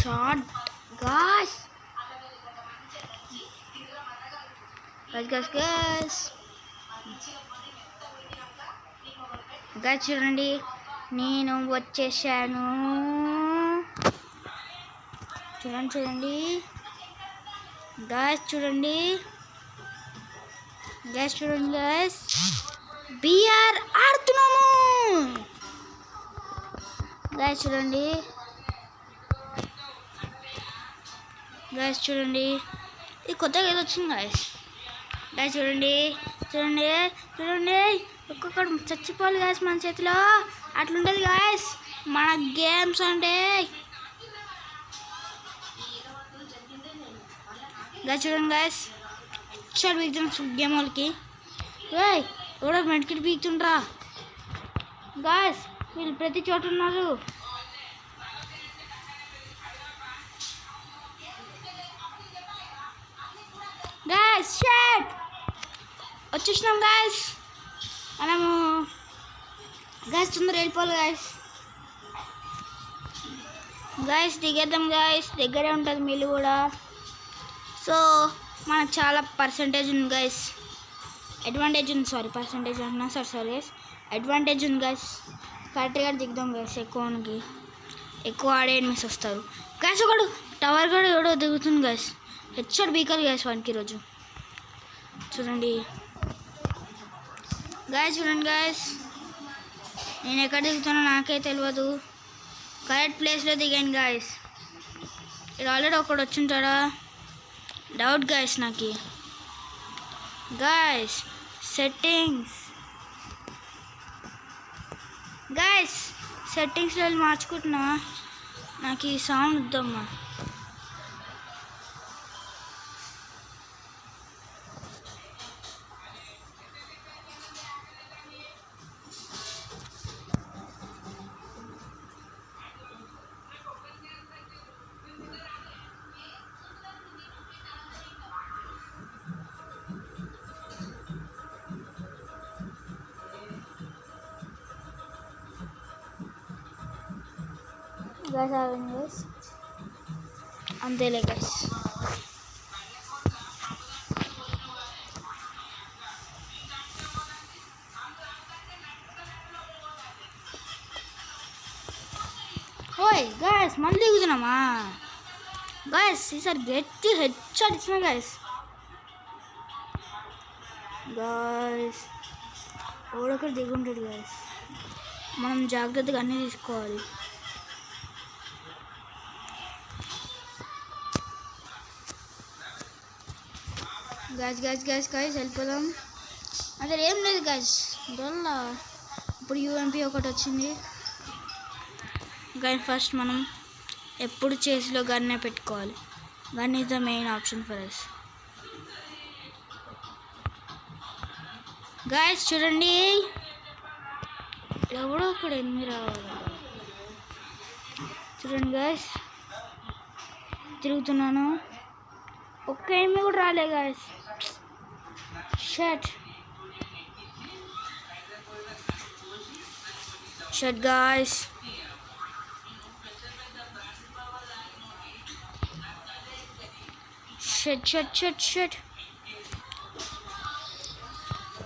shot, guys. Guys, చూడండి నేను వచ్చేసాను. చూడండి guys, చూడండి guys, బిఆర్ ఆడుతున్నాము. guys, చూడండి ఇది కొత్తగా ఏదో వచ్చింది guys, చూడండి ఒక్కొక్కడు చచ్చిపోవాలి గాయస్ మన చేతిలో. అట్లుంటుంది గాయస్ మన గేమ్స్ అంటే. గాయస్ చూడండి గాయస్ షాట్ బీగుతున్నాం గేమ్ వాళ్ళకి. ఎవడో మెడికిట్ బీగుతుండ్రా గాయస్, వీళ్ళు ప్రతి చోట ఉన్నారు. గాయస్ షాట్ వచ్చేసినాం గాయస్. మనము గాయస్ తొందర వెళ్ళిపోవాలి గాయస్ దిగేద్దాం గాయస్, దగ్గరే ఉంటుంది మిల్లు కూడా. సో మనకు చాలా పర్సంటేజ్ ఉంది గాయస్, అడ్వాంటేజ్ ఉంది. పర్సంటేజ్ అంటున్నా సారీ గైస్, అడ్వాంటేజ్ ఉంది గాయస్. కరెక్ట్గా దిగుదాం గాయస్. ఎక్కువ ఆడే ఎనిమిస్ వస్తారు గాయస్. ఒకడు టవర్ కూడా ఎవడో దిగుతుంది గాయస్. హెడ్షాట్ బీకాలి గాయస్ వానికి ఈరోజు. చూడండి గాయస్ నేను ఎక్కడ దిగుతానో నాకే తెలియదు. కరెక్ట్ ప్లేస్లో దిగాను గాయస్. ఇక్కడ ఆల్రెడీ ఒకడు వచ్చింటాడా డౌట్ గాయస్ నాకు. గాయస్ సెట్టింగ్స్లో వెళ్ళి మార్చుకుంటున్నా. నాకు ఈ సౌండ్ వద్దమ్మా. guys అంతేలే guys. ఓయ్ guys మళ్ళీ దిగుతున్నామా guys? ఈసారి గట్టి హెడ్షాట్ ఇచ్చిన guys. ఎవడొకటి దిగుంటాడు guys. మనం జాగ్రత్తగా అన్నీ తీసుకోవాలి. గాయస్ వెళ్ళిపోదాం. అదే ఏం లేదు గాయస్, దొల్ల ఇప్పుడు యూఎంపీ ఒకటి వచ్చింది గాయస్. ఫస్ట్ మనం ఎప్పుడు చేసిలో గన్నే పెట్టుకోవాలి. Gun is the main option for us guys. చూడండి ఎవడో ఒకడు ఎన్ని రావాలి. చూడండి గాయస్ తిరుగుతున్నాను, ఒక్క ఎనిమిది కూడా రాలే గాయస్. Shut guys. షట్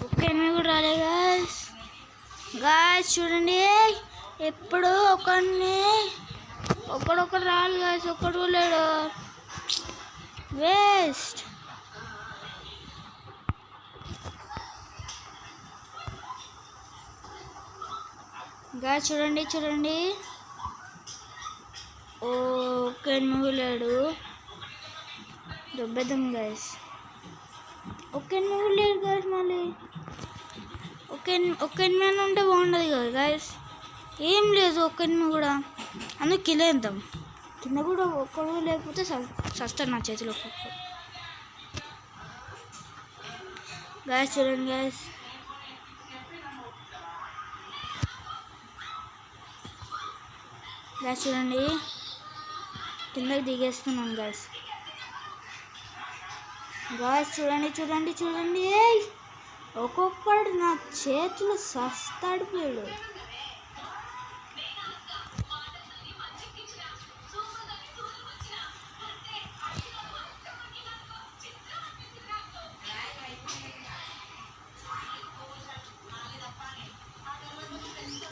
ఒక్క ఎనిమిది కూడా రాలే గాయస్. చూడండి ఎప్పుడు ఒకడొకడు రాలి గాయస్, ఒక్కడు లేడు. Waste guys. చూడండి ఒక్క ఎనిమిది లేడు. దొబ్బేద్దాం గాయస్. ఒక్క ఎనిమిది లేడు గాయస్. మళ్ళీ ఒక్క ఎనిమిది ఉంటే బాగుండదు కదా గాయస్. ఏం లేదు ఒక్క ఎనిమిది కూడా, అందుకు కిలేద్దాం. కింద కూడా ఒక్కడు లేకపోతే సస్తాడు నా చేతిలో ఒక్కొక్కడు గాయస్. చూడండి గాయస్ చూడండి కిందకి దిగేస్తున్నాను గాయస్. చూడండి ఒక్కొక్కడు నా చేతులు సస్తాడు పోయాడు.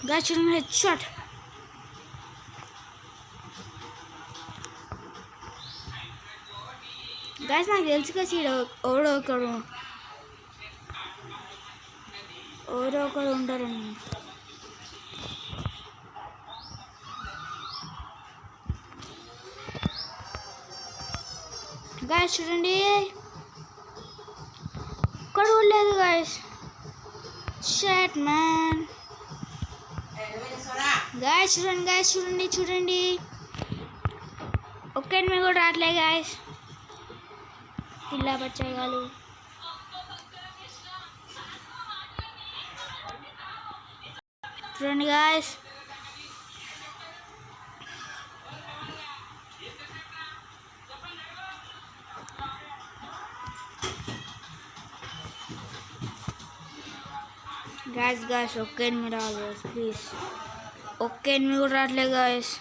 గాయ్స్ చూడండి హెడ్ షాట్. గాయ్స్ నాకు తెలుసు కదా ఎవరో ఒకరు ఉంటారని. గాయ్స్ చూడండి ఇక్కడ లేదు గాయ్స్. Shot man. గాయ్స్ చూడండి ఒక్క ఎనిమిది కూడా రావట్లే గాయ్స్. పిల్ల బచ్చగాలు. చూడండి గాయ్స్. గాయ్స్ ఒక్క ఎనిమిది రావాలి గాయ్స్ ప్లీజ్. ఒక్క ఎనిమిది కూడా రావట్లేదు గాయ్స్.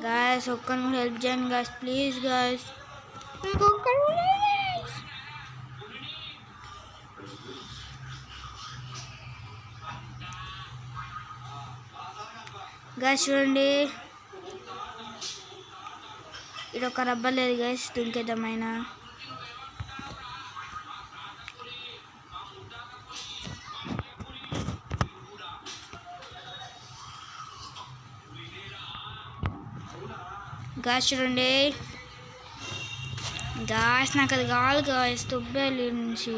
గాయ్స్ ఒక్కరిని కూడా హెల్ప్ చేయండి గాయ్స్ ప్లీజ్ గాయ్స్. గాయ్స్ చూడండి ఇది ఒక రబ్బర్ లేదు గాయ్స్. దుంకేద్దామైనా. గాయ్స్ చూడండి గాయ్స్ నాకు అది కావాలి గాయ్స్. తుబ్బేలి నుంచి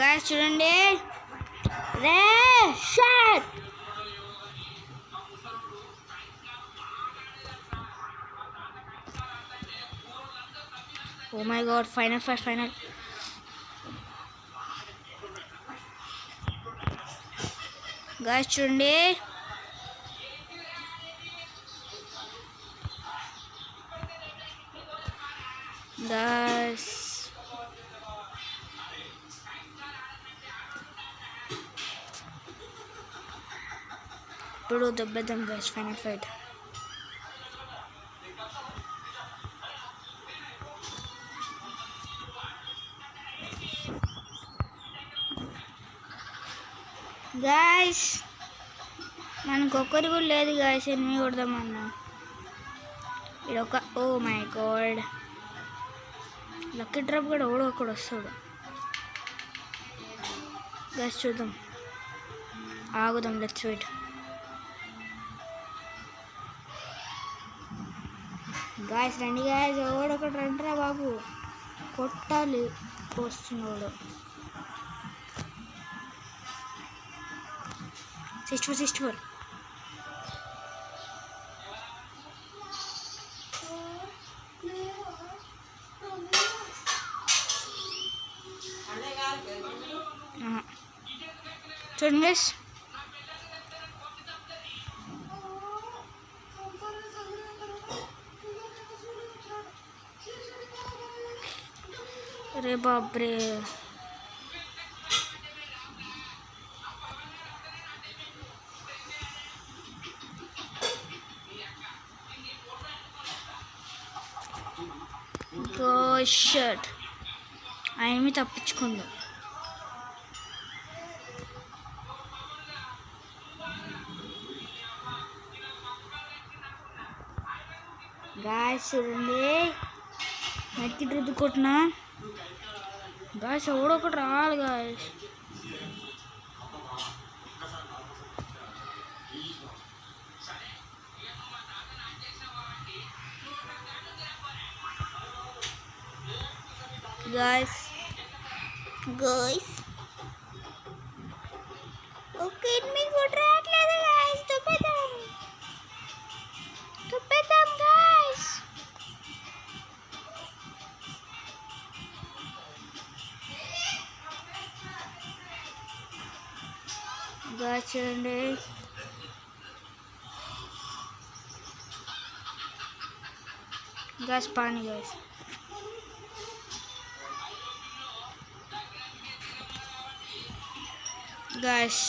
గాయ్స్ చూడండి రే shot. Oh my god final. Guys చూడండి గాయ్స్ ఇప్పుడు దెబ్బేద్దాం గాయ్స్ ఫైనల్ ఫైట్. గాయ్స్ మనకు ఒక్కరు కూడా లేదు గాయ్స్. ఎనిమిది కొడదామన్నా ఇదొక. Oh my god lucky drop కూడా ఒకడు వస్తాడు గాయ్స్. చూద్దాం ఆగుదాం. Let's wait guys. రండి గాయ్స్ ఒకడు రండిరా బాబు. కొట్టాలి వస్తున్నాడు. 64. చూడండి గైస్ అరే బాబ్రే. షర్ట్ ఆయనమి తప్పించుకుందాం. గాయ్స్ చూడండి మెట్కి రుద్దుకుంటున్నా గాయ్స్. ఎవడొకటి రావాలి గాయ్స్. గాయ్స్ ఓకే ఎనిమిది కూడా రావట్లేదు గాయ్స్. తుప్పేద్దాం గాయ్స్. గాయ్స్ చూడండి గాయ్స్ పాని గాయ్స్. గాయ్స్